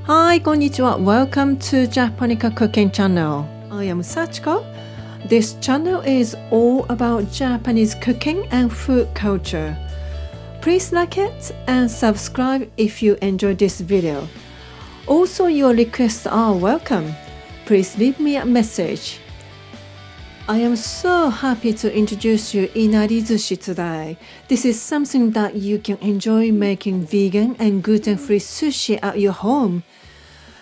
Hi, konnichiwa. Welcome to Japonica Cooking Channel. I am Sachiko. This channel is all about Japanese cooking and food culture. Please like it and subscribe if you enjoy this video. Also, your requests are welcome. Please leave me a message. I am so happy to introduce you inarizushi today. This is something that you can enjoy making vegan and gluten-free sushi at your home.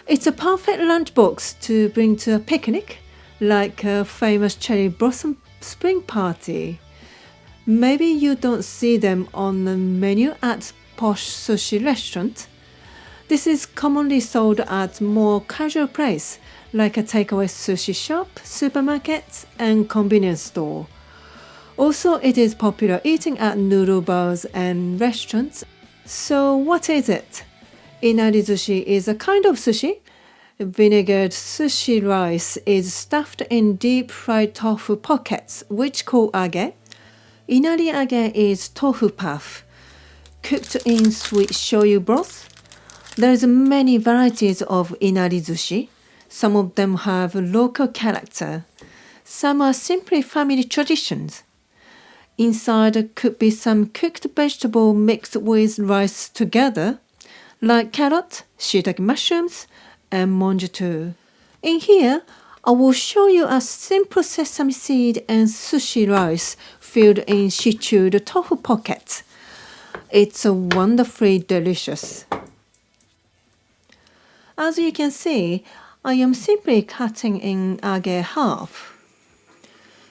It's a perfect lunchbox to bring to a picnic, like a famous cherry blossom spring party. Maybe you don't see them on the menu at posh sushi restaurant. This is commonly sold at more casual place, like a takeaway sushi shop, supermarkets, and convenience store. Also, it is popular eating at noodle bars and restaurants. So what is it? Inarizushi is a kind of sushi. Vinegared sushi rice is stuffed in deep-fried tofu pockets, which called age. Inari age is tofu puff, cooked in sweet shoyu broth. There's many varieties of inarizushi. Some of them have local character. Some are simply family traditions. Inside could be some cooked vegetable mixed with rice together, like carrot, shiitake mushrooms, and monjatu. In here, I will show you a simple sesame seed and sushi rice filled in shichued tofu pockets. It's wonderfully delicious. As you can see, I am simply cutting in age half.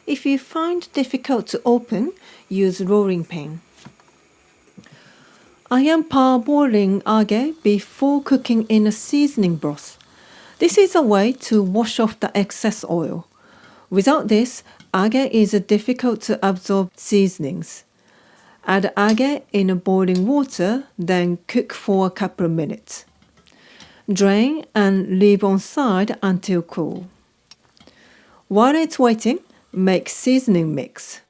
If you find difficult to open, use rolling pin. I am parboiling age before cooking in a seasoning broth. This is a way to wash off the excess oil. Without this, age is difficult to absorb seasonings. Add age in boiling water, then cook for a couple of minutes. Drain and leave on side until cool. While it's waiting, make seasoning mix.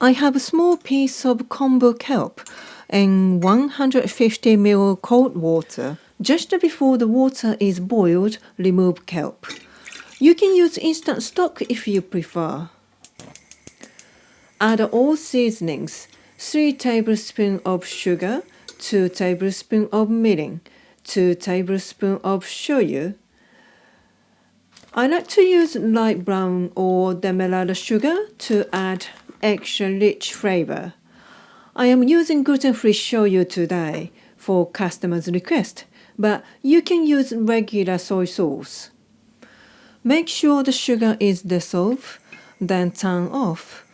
I have a small piece of kombu kelp in 150 ml cold water. Just before the water is boiled, remove kelp. You can use instant stock if you prefer. Add all seasonings. 3 tablespoons of sugar, 2 tablespoons of mirin, 2 tablespoons of shoyu. I like to use light brown or demerara sugar to add extra rich flavor. I am using gluten-free shoyu today for customers' request, but you can use regular soy sauce. Make sure the sugar is dissolved, then turn off.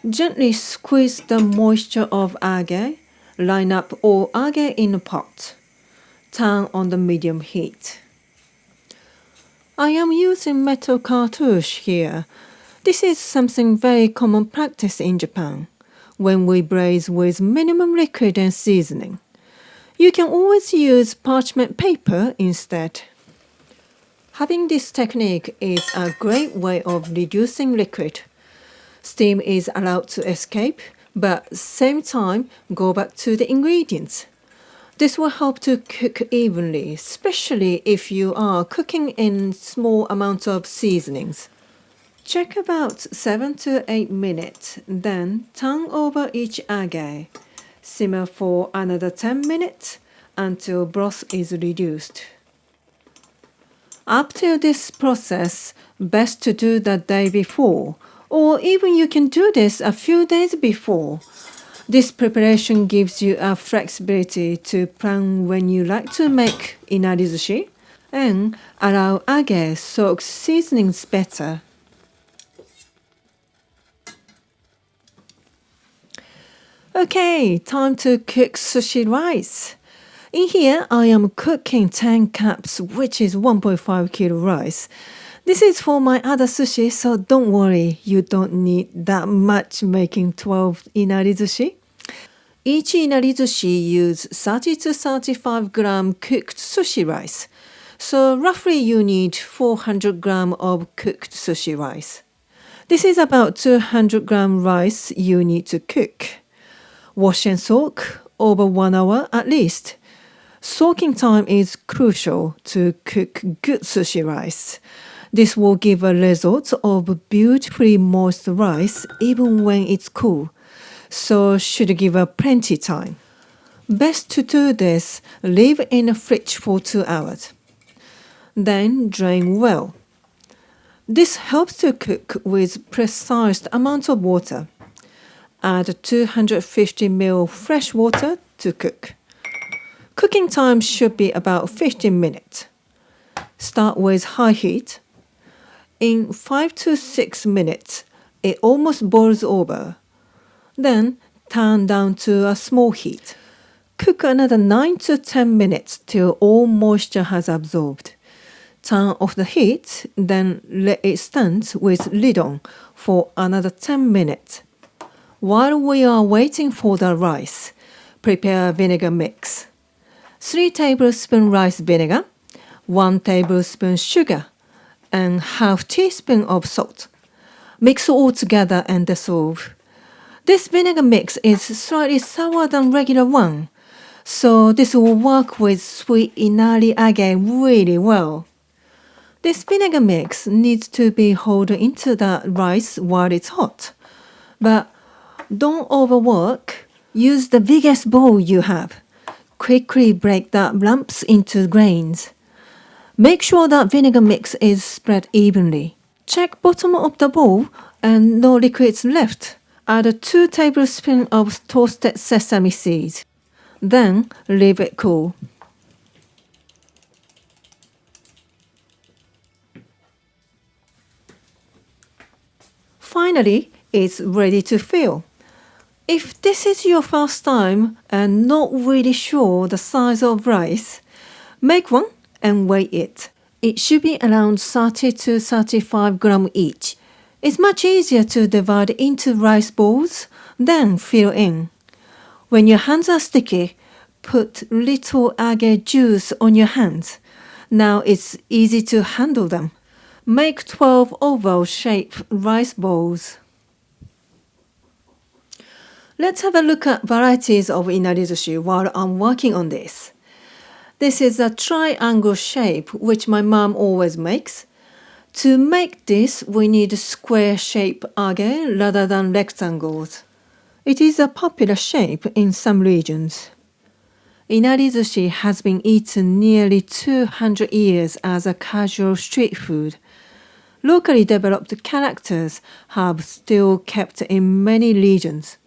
Gently squeeze the moisture of age. Line up all age in a pot. Turn on the medium heat. I am using metal cartouche here. This is something very common practice in Japan, when we braise with minimum liquid and seasoning. You can always use parchment paper instead. Having this technique is a great way of reducing liquid. Steam is allowed to escape, but at the same time, go back to the ingredients. This will help to cook evenly, especially if you are cooking in small amounts of seasonings. Check about 7 to 8 minutes, then turn over each age. Simmer for another 10 minutes until broth is reduced. Up to this process, best to do the day before, or even you can do this a few days before. This preparation gives you a flexibility to plan when you like to make inarizushi and allow age soak seasonings better. Okay, time to cook sushi rice. In here, I am cooking 10 cups, which is 1.5 kilo rice. This is for my other sushi, so don't worry, you don't need that much making 12 inarizushi. Each inarizushi use 30 to 35 gram cooked sushi rice. So roughly you need 400 gram of cooked sushi rice. This is about 200 gram rice you need to cook. Wash and soak over 1 hour at least. Soaking time is crucial to cook good sushi rice. This will give a result of beautifully moist rice even when it's cool, so should give a plenty time. Best to do this, leave in the fridge for 2 hours. Then drain well. This helps to cook with precise amount of water. Add 250 ml fresh water to cook. Cooking time should be about 15 minutes. Start with high heat. In 5 to 6 minutes, it almost boils over. Then turn down to a small heat. Cook another 9 to 10 minutes till all moisture has absorbed. Turn off the heat, then let it stand with lid on for another 10 minutes. While we are waiting for the rice, prepare a vinegar mix. 3 tablespoons rice vinegar, 1 tablespoon sugar, and half teaspoon of salt. Mix all together and dissolve. This vinegar mix is slightly sour than regular one, so this will work with sweet inari age really well. This vinegar mix needs to be poured into the rice while it's hot, but don't overwork. Use the biggest bowl you have. Quickly break the lumps into grains. Make sure that vinegar mix is spread evenly. Check bottom of the bowl and no liquids left. Add 2 tablespoons of toasted sesame seeds. Then leave it cool. Finally, it's ready to fill. If this is your first time and not really sure the size of rice, make one and weigh it. It should be around 30 to 35 grams each. It's much easier to divide into rice balls than fill in. When your hands are sticky, put little age juice on your hands. Now it's easy to handle them. Make 12 oval-shaped rice balls. Let's have a look at varieties of inarizushi while I'm working on this. This is a triangle shape which my mom always makes. To make this, we need square shape age rather than rectangles. It is a popular shape in some regions. Inarizushi has been eaten nearly 200 years as a casual street food. Locally developed characters have still kept in many regions.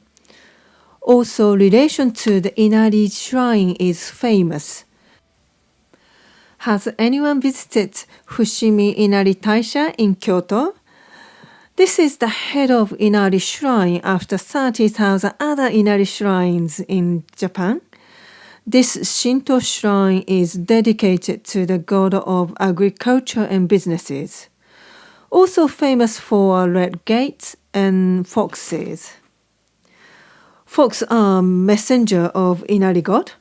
Also, relation to the Inari shrine is famous. Has anyone visited Fushimi Inari Taisha in Kyoto? This is the head of Inari shrine after 30,000 other Inari shrines in Japan. This Shinto shrine is dedicated to the god of agriculture and businesses. Also famous for red gates and foxes. Fox are messenger of Inari god,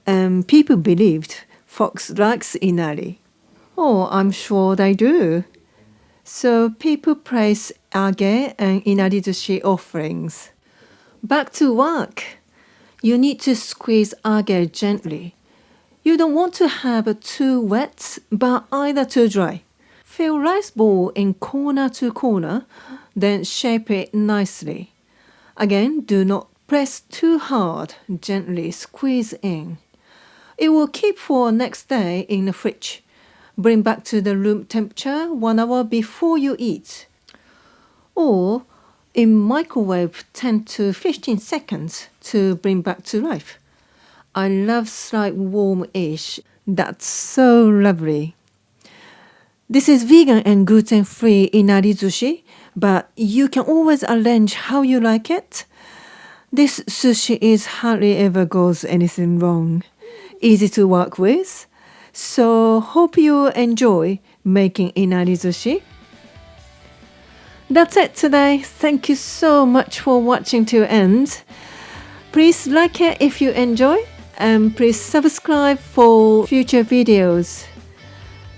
and people believed fox likes Inari. Oh, I'm sure they do. So people place age and inarizushi offerings. Back to work. You need to squeeze age gently. You don't want to have it too wet, but either too dry. Fill rice ball in corner to corner, then shape it nicely. Again, do not press too hard, gently squeeze in. It will keep for next day in the fridge. Bring back to the room temperature 1 hour before you eat. Or in microwave 10 to 15 seconds to bring back to life. I love slight warm-ish. That's so lovely. This is vegan and gluten-free inarizushi, but you can always arrange how you like it. This sushi is hardly ever goes anything wrong. Easy to work with. So hope you enjoy making inarizushi. That's it today. Thank you so much for watching to end. Please like it if you enjoy, and please subscribe for future videos.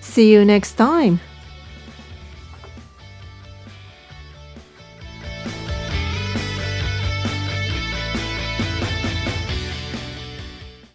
See you next time.